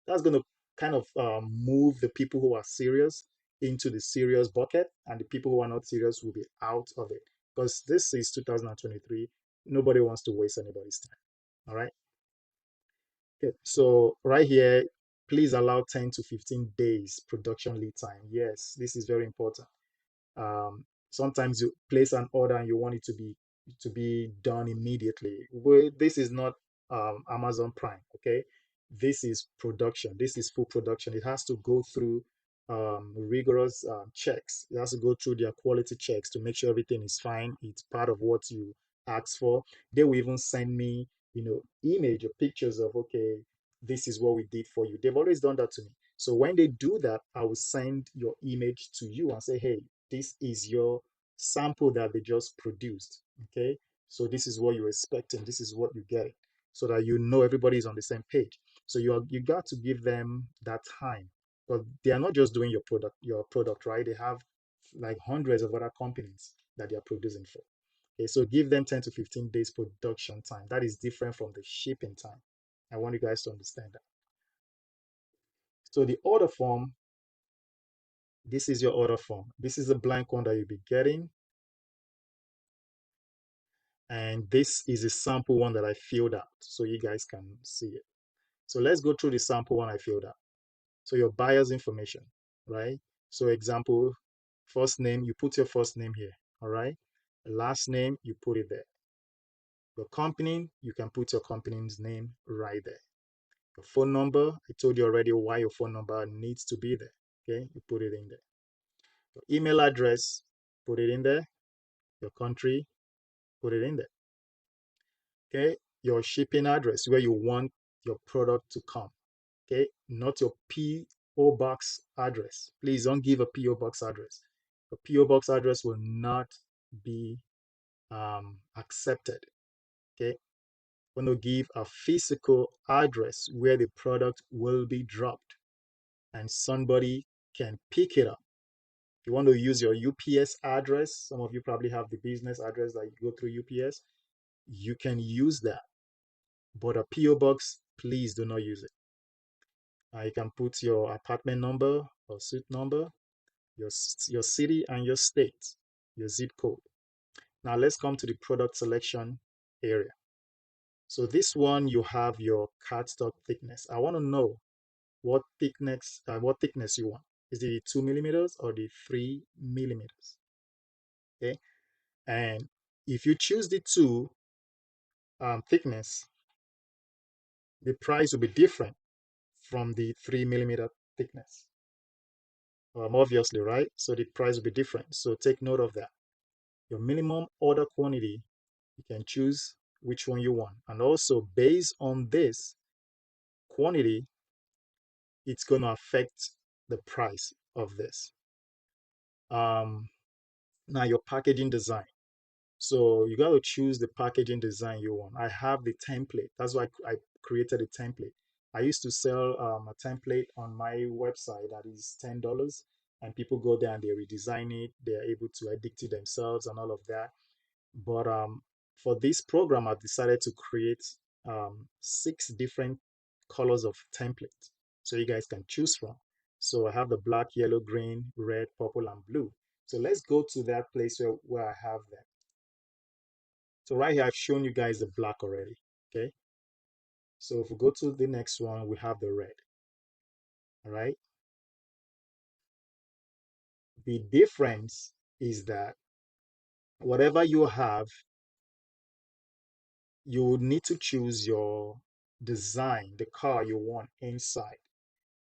that's going to kind of move the people who are serious into the serious bucket, and the people who are not serious will be out of it. Because this is 2023. Nobody wants to waste anybody's time. All right. Okay, so right here, please allow 10 to 15 days production lead time. Yes, this is very important. Sometimes you place an order and you want it to be done immediately. Well, this is not Amazon Prime, okay? This is production. This is full production. It has to go through rigorous checks. It has to go through their quality checks to make sure everything is fine. It's part of what you asked for. They will even send me, image or pictures of, okay, this is what we did for you. They've always done that to me. So when they do that, I will send your image to you and say, hey, this is your sample that they just produced. Okay. So this is what you're expecting. This is what you're getting. So that everybody is on the same page. So you got to give them that time. But they are not just doing your product, right? They have like hundreds of other companies that they are producing for. Okay, so give them 10 to 15 days production time. That is different from the shipping time. I want you guys to understand that. So the order form, this is your order form. This is a blank one that you'll be getting. And this is a sample one that I filled out so you guys can see it. So let's go through the sample one I filled out. So your buyer's information, right? So example, first name, you put your first name here, all right? Last name, you put it there. Your company, you can put your company's name right there. Your phone number, I told you already why your phone number needs to be there, okay? You put it in there. Your email address, put it in there. Your country, put it in there. Okay, your shipping address where you want your product to come. Okay, not your PO box address. Please don't give a PO box address. A PO box address will not be accepted. Okay, we're going to give a physical address where the product will be dropped and somebody can pick it up. If you want to use your UPS address, some of you probably have the business address that you go through UPS, you can use that. But a PO box, please do not use it. You can put your apartment number or suite number, your city and your state, your zip code. Now let's come to the product selection area. So this one, you have your cardstock thickness. I want to know what thickness you want. Is it the 2 millimeters or the 3 millimeters? Okay. And if you choose the two thickness, the price will be different from the 3 millimeter thickness. Obviously, right? So the price will be different. So take note of that. Your minimum order quantity, you can choose which one you want. And also based on this quantity, it's going to affect the price of this. Um, Now your packaging design. So you got to choose the packaging design you want. I have the template. That's why I created a template. I used to sell a template on my website that is $10, and people go there and they redesign it. They're able to edit it themselves and all of that. But for this program, I decided to create 6 different colors of template so you guys can choose from. So I have the black, yellow, green, red, purple, and blue. So let's go to that place where I have that. So right here, I've shown you guys the black already. Okay. So if we go to the next one, we have the red. All right. The difference is that whatever you have, you would need to choose your design, the car you want inside.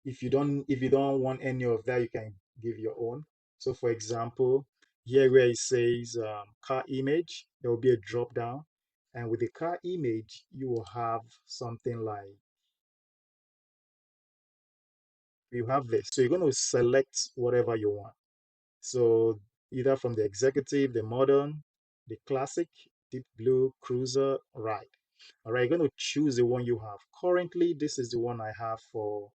If you don't want any of that, you can give your own. So for example, here where it says car image, there will be a drop down, and with the car image, you will have something like you have this. So you're going to select whatever you want. So either from the executive, the modern, the classic, deep blue, cruiser, right. All right, you're going to choose the one you have. Currently, this is the one I have for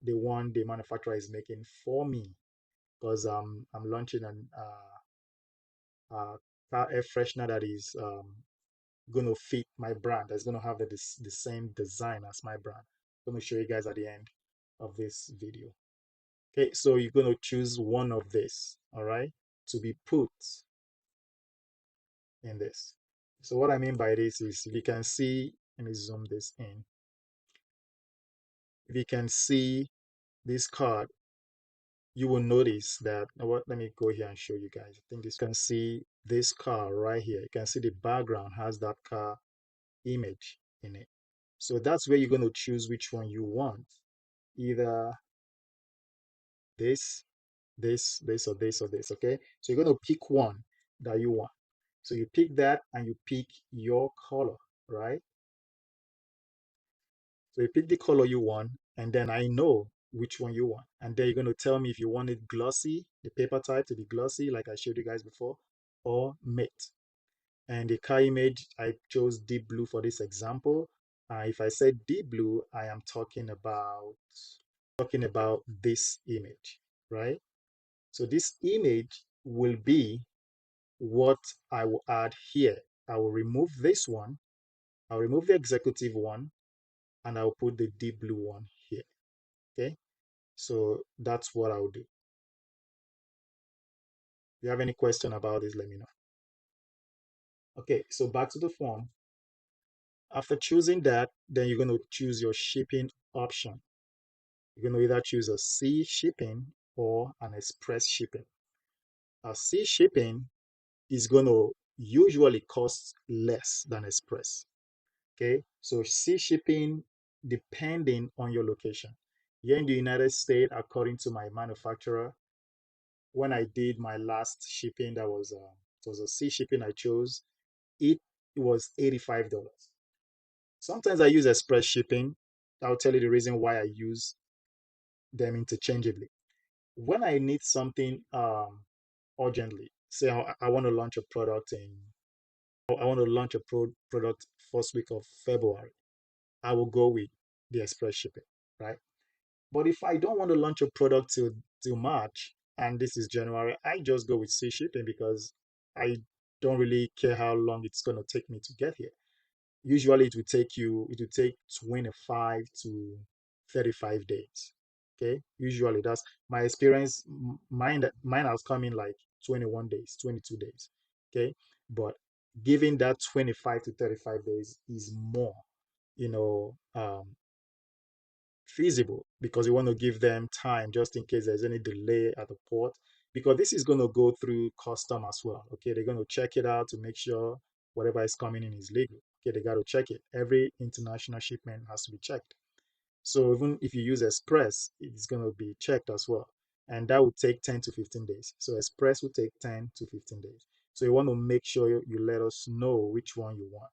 the one the manufacturer is making for me because I'm launching car air freshener that is going to fit my brand. That's going to have the same design as my brand. I'm going to show you guys at the end of this video. Okay, so you're going to choose one of this, all right, to be put in this. So what I mean by this is if you can see, let me zoom this in. If you can see this card, you will notice that, what, let me go here and show you guys. I think this can see this car right here. You can see the background has that car image in it. So that's where you're going to choose which one you want. Either this, this, or this, or this, okay? So you're going to pick one that you want. So you pick that and you pick your color, right? So you pick the color you want, and then I know which one you want. And then you're going to tell me if you want it glossy, the paper type to be glossy, like I showed you guys before, or matte. And the car image, I chose deep blue for this example. If I said deep blue, I am talking about this image, right? So this image will be what I will add here. I will remove this one. I'll remove the executive one, and I'll put the deep blue one here. Okay. So that's what I'll do. If you have any question about this, let me know. Okay. So back to the form. After choosing that, then you're going to choose your shipping option. You're going to either choose a sea shipping or an express shipping. A sea shipping is going to usually cost less than express. Okay, so sea shipping depending on your location. Here in the United States, according to my manufacturer, when I did my last shipping, it was a sea shipping I chose. It was $85. Sometimes I use express shipping. I'll tell you the reason why I use them interchangeably. When I need something urgently, say I want to launch a product I want to launch a product first week of February, I will go with the express shipping, right? But if I don't want to launch a product till March, and this is January, I just go with sea shipping because I don't really care how long it's going to take me to get here. Usually it will take 25 to 35 days. Okay, usually that's my experience. Mine has come in like 21 days, 22 days. Okay, but giving that 25 to 35 days is more, you know, feasible, because you want to give them time just in case there's any delay at the port, because this is going to go through custom as well. Okay, they're going to check it out to make sure whatever is coming in is legal. Okay, they got to check it. Every international shipment has to be checked. So even if you use Express, it's going to be checked as well. And that would take 10 to 15 days. So Express will take 10 to 15 days. So you want to make sure you let us know which one you want.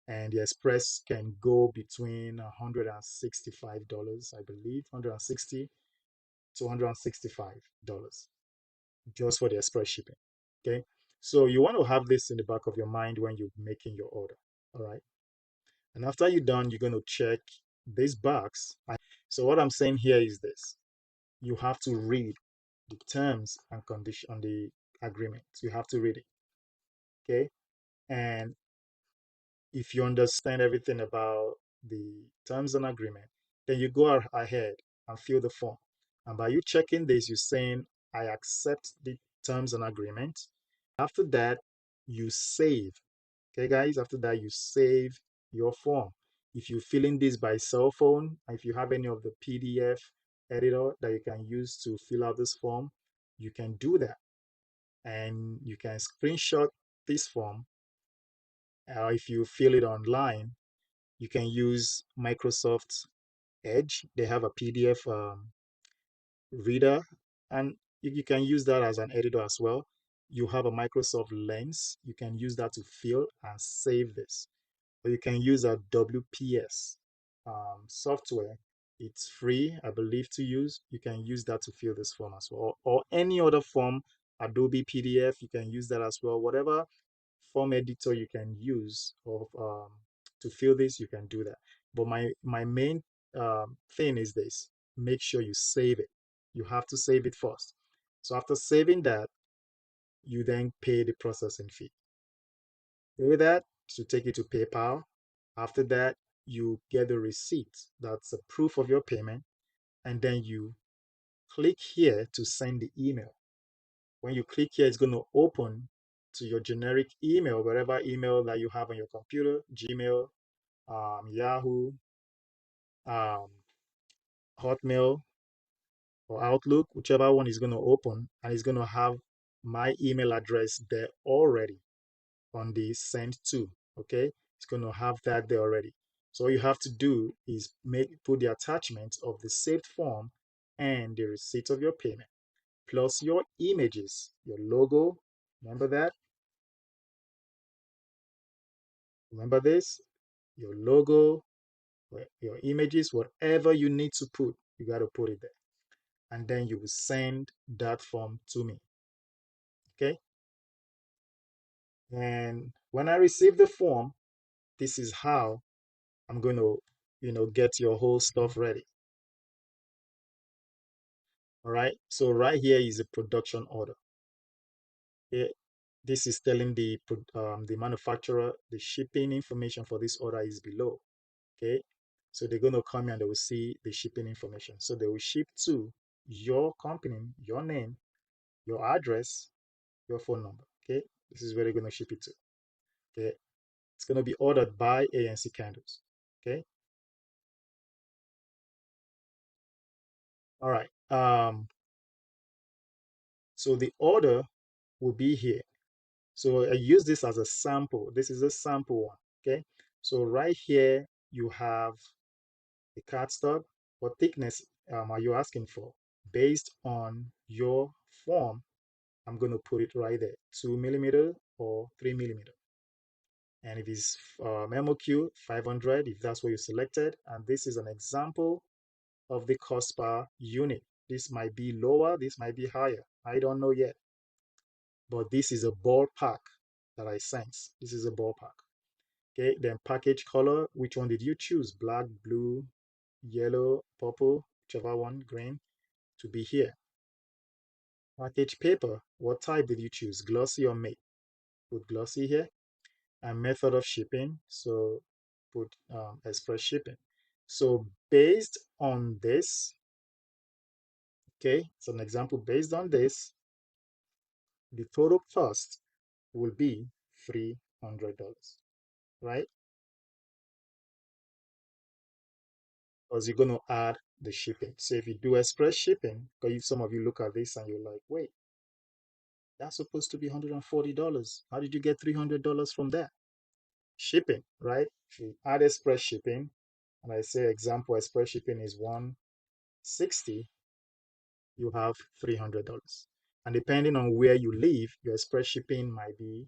And the Express can go between $165, I believe, 160 to $165 just for the Express shipping. Okay. So you want to have this in the back of your mind when you're making your order. All right. And after you're done, you're going to check this box. So what I'm saying here is this: you have to read the terms and condition on the agreement. You have to read it. Okay. And if you understand everything about the terms and agreement, then you go ahead and fill the form. And by you checking this, you're saying, I accept the terms and agreement. After that, you save. Okay, guys, after that, you save your form. If you're filling this by cell phone, if you have any of the PDF editor that you can use to fill out this form, you can do that. And you can screenshot this form. If you fill it online, you can use Microsoft Edge. They have a PDF reader, and you can use that as an editor as well. You have a Microsoft Lens. You can use that to fill and save this. Or you can use a WPS software. It's free, I believe, to use. You can use that to fill this form as well. Or any other form, Adobe PDF, you can use that as well. Whatever form editor you can use to fill this, you can do that. But my main thing is this: make sure you save it. You have to save it first. So after saving that, you then pay the processing fee. Pay that to take it to PayPal. After that, you get the receipt. That's a proof of your payment. And then you click here to send the email. When you click here, it's going to open to your generic email, whatever email that you have on your computer: Gmail, Yahoo, um, Hotmail, or Outlook, whichever one is going to open, and it's going to have my email address there already on the send to. Okay, it's going to have that there already. So all you have to do is put the attachment of the saved form and the receipt of your payment, plus your images, your logo. Remember that? Remember this? Your logo, your images, whatever you need to put, you got to put it there. And then you will send that form to me. Okay. And when I receive the form, this is how I'm going to, get your whole stuff ready. All right. So right here is a production order. Here, this is telling the manufacturer the shipping information for this order is below. Okay. So they're going to come and they will see the shipping information. So they will ship to your company, your name, your address, your phone number. Okay. This is where they're going to ship it to. Okay. It's going to be ordered by ANC Candles. Okay. All right. So the order will be here. So I use this as a sample. This is a sample one. Okay. So right here, you have the cardstock. What thickness are you asking for? Based on your form, I'm going to put it right there, 2 millimeter or 3 millimeter. And if it's MMOQ 500, if that's what you selected, and this is an example of the cost per unit. This might be lower, this might be higher. I don't know yet, but this is a ballpark that I sense. This is a ballpark. Okay, then package color. Which one did you choose? Black, blue, yellow, purple, whichever one, green, to be here. Package paper. What type did you choose? Glossy or matte? Put glossy here. And method of shipping. So put express shipping. So based on this, okay, it's an example. Based on this, the total cost will be $3. $100, right? Because you're going to add the shipping. So if you do express shipping, because if some of you look at this and you're like, wait, that's supposed to be $140. How did you get $300 from that? Shipping, right? If you add express shipping, and I say example, express shipping is 160, you have $300. And depending on where you live, your express shipping might be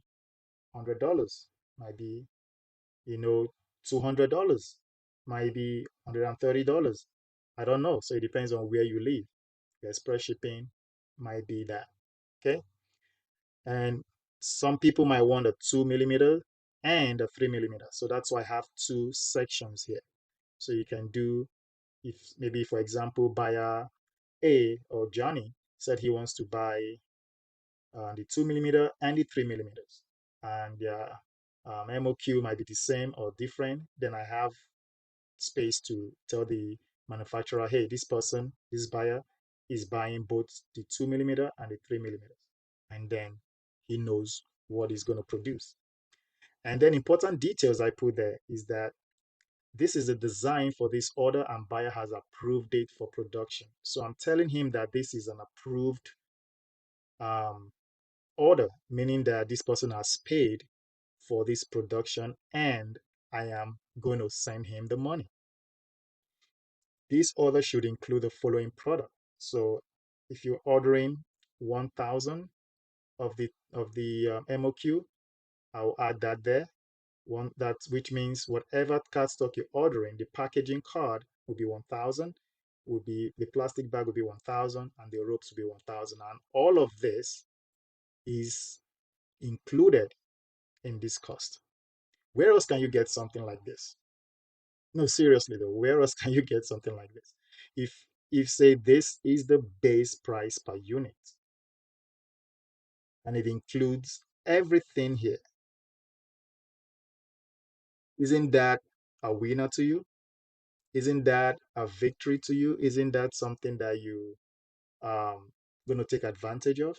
$100, might be, you know, $200, might be $130. I don't know. So it depends on where you live. The express shipping might be that. Okay. And some people might want a 2 millimeter and a 3 millimeter. So that's why I have two sections here. So you can do, if maybe, for example, buyer A or Johnny said he wants to buy the 2 millimeter and the 3 millimeters, and their MOQ might be the same or different, then I have space to tell the manufacturer, hey, this person, this buyer is buying both the 2 millimeter and the 3 millimeters. And then he knows what he's going to produce. And then important details I put there is that this is a design for this order and buyer has approved it for production. So I'm telling him that this is an approved um, order, meaning that this person has paid for this production and I am going to send him the money. This order should include the following product. So if you're ordering 1,000 of the MOQ, I'll add that there. One that which means whatever cardstock you're ordering, the packaging card will be 1,000, will be the plastic bag will be 1,000, and the ropes will be 1,000. And all of this is included in this cost. Where else can you get something like this? No, seriously though, where else can you get something like this? If say this is the base price per unit and it includes everything here, isn't that a winner to you? Isn't that a victory to you? Isn't that something that you going to take advantage of?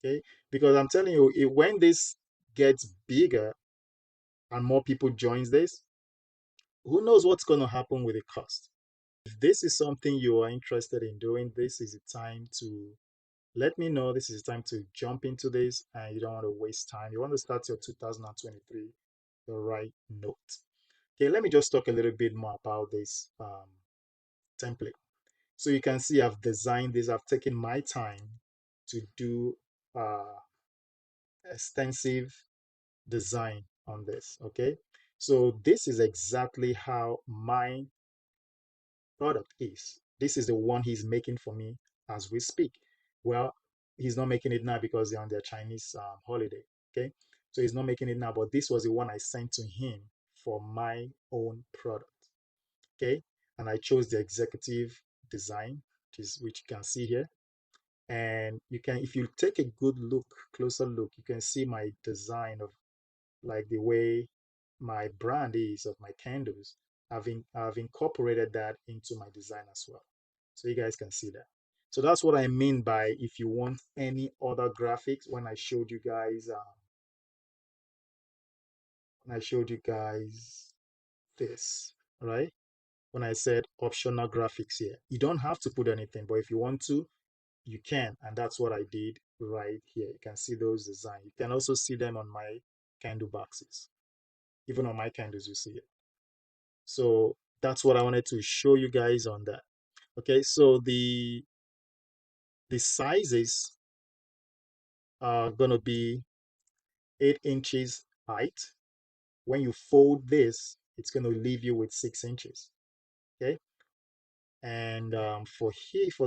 Okay, because I'm telling you, when this gets bigger and more people joins this, who knows what's going to happen with the cost? If this is something you are interested in doing, this is the time to let me know. This is the time to jump into this and you don't want to waste time. You want to start your 2023 the right note. Okay, let me just talk a little bit more about this template. So you can see I've designed this. I've taken my time to do extensive design on this. Okay, so this is exactly how my product is. This is the one he's making for me as we speak. Well, he's not making it now because they're on their Chinese holiday. Okay, so he's not making it now, but this was the one I sent to him for my own product. Okay, and I chose the executive design, which you can see here. And you can, if you take a good look, closer look, you can see my design of like the way my brand is of my candles. I've incorporated that into my design as well. So you guys can see that. So that's what I mean by if you want any other graphics, when I showed you guys this, right? When I said optional graphics here, you don't have to put anything, but if you want to, you can. And that's what I did right here. You can see those designs. You can also see them on my candle boxes. Even on my candles, you see it. So that's what I wanted to show you guys on that. Okay, so the sizes are gonna be 8 inches height. When you fold this, it's gonna leave you with 6 inches. Okay, and for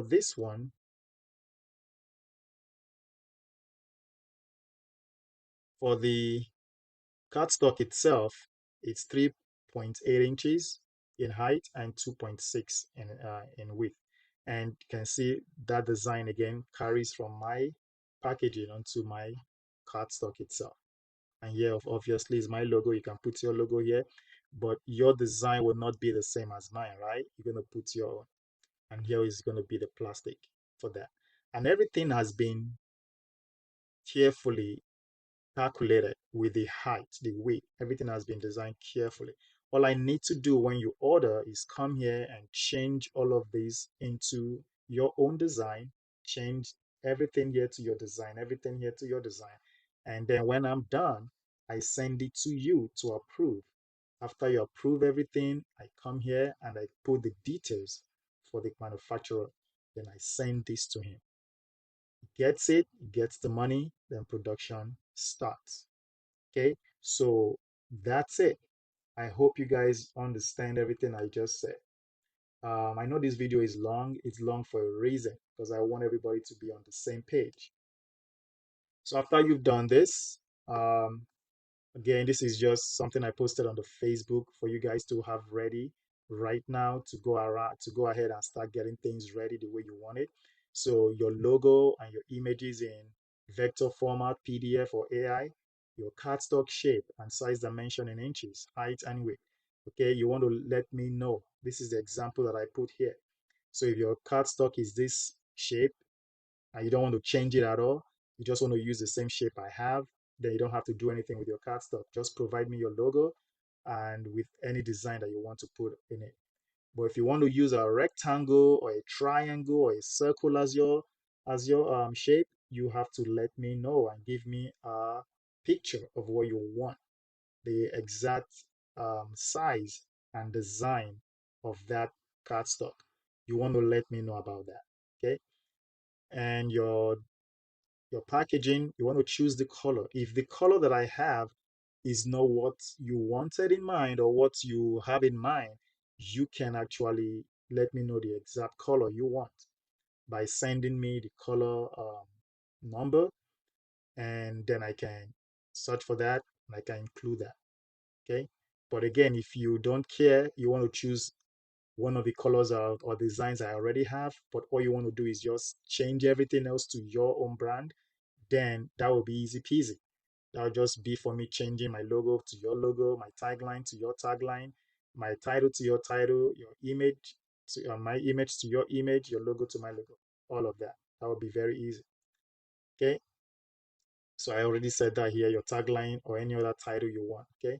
this one, for the cardstock itself, it's 3.8 inches in height and 2.6 in width. And you can see that design again carries from my packaging onto my cardstock itself. And here, obviously, is my logo. You can put your logo here, but your design will not be the same as mine, right? You're going to put your own. And here is going to be the plastic for that. And everything has been carefully calculated with the height, the weight. Everything has been designed carefully. All I need to do when you order is come here and change all of these into your own design, change everything here to your design, everything here to your design. And then when I'm done, I send it to you to approve. After you approve everything, I come here and I put the details for the manufacturer. Then I send this to him. He gets it, he gets the money, then production starts. Okay, so that's it. I hope you guys understand everything I just said. I know this video is long. It's long for a reason because I want everybody to be on the same page. So after you've done this, um, again, this is just something I posted on the Facebook for you guys to have ready right now to go around to go ahead and start getting things ready the way you want it. So your logo and your images in vector format, PDF or AI, your cardstock shape and size dimension in inches, height and weight. Okay, you want to let me know. This is the example that I put here. So if your cardstock is this shape, and you don't want to change it at all, you just want to use the same shape I have, then you don't have to do anything with your cardstock. Just provide me your logo and with any design that you want to put in it. But if you want to use a rectangle or a triangle or a circle as your shape, you have to let me know and give me a picture of what you want, the exact size and design of that cardstock. You want to let me know about that, okay? And your packaging, you want to choose the color. If the color that I have is not what you wanted in mind or what you have in mind, you can actually let me know the exact color you want by sending me the color number, and then I can search for that and I can include that. Okay. But again, if you don't care, you want to choose one of the colors or designs I already have, but all you want to do is just change everything else to your own brand, then that will be easy peasy. That'll just be for me changing my logo to your logo, my tagline to your tagline, my title to your title, your image to my image to your image, your logo to my logo, all of that. That would be very easy. Okay. So I already said that here, your tagline or any other title you want. Okay.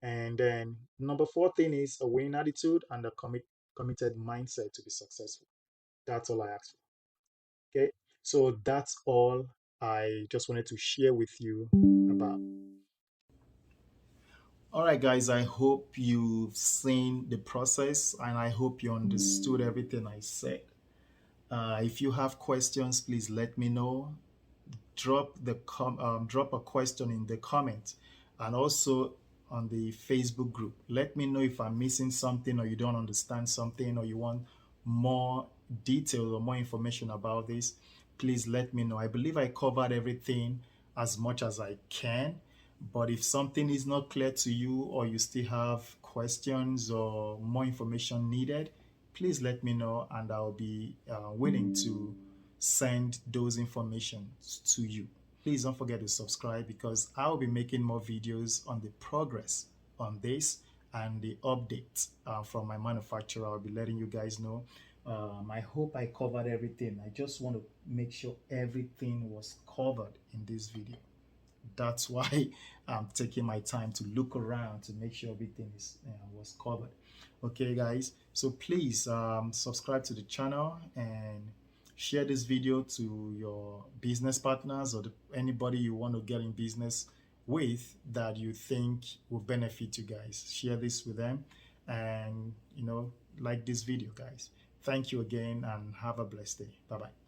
And then number four thing is a winning attitude and a committed mindset to be successful. That's all I ask for. Okay. So that's all I just wanted to share with you about. All right, guys, I hope you've seen the process and I hope you understood everything I said. If you have questions, please let me know. Drop a question in the comment and also on the Facebook group. Let me know if I'm missing something or you don't understand something or you want more details or more information about this. Please let me know. I believe I covered everything as much as I can, but if something is not clear to you or you still have questions or more information needed, please let me know and I'll be willing to send those information to you. Please don't forget to subscribe because I'll be making more videos on the progress on this and the update from my manufacturer. I'll be letting you guys know. I hope I covered everything. I just want to make sure everything was covered in this video. That's why I'm taking my time to look around to make sure everything is was covered. Okay, guys. So please subscribe to the channel and share this video to your business partners or anybody you want to get in business with that you think will benefit you guys. Share this with them and like this video, guys. Thank you again and have a blessed day. Bye bye.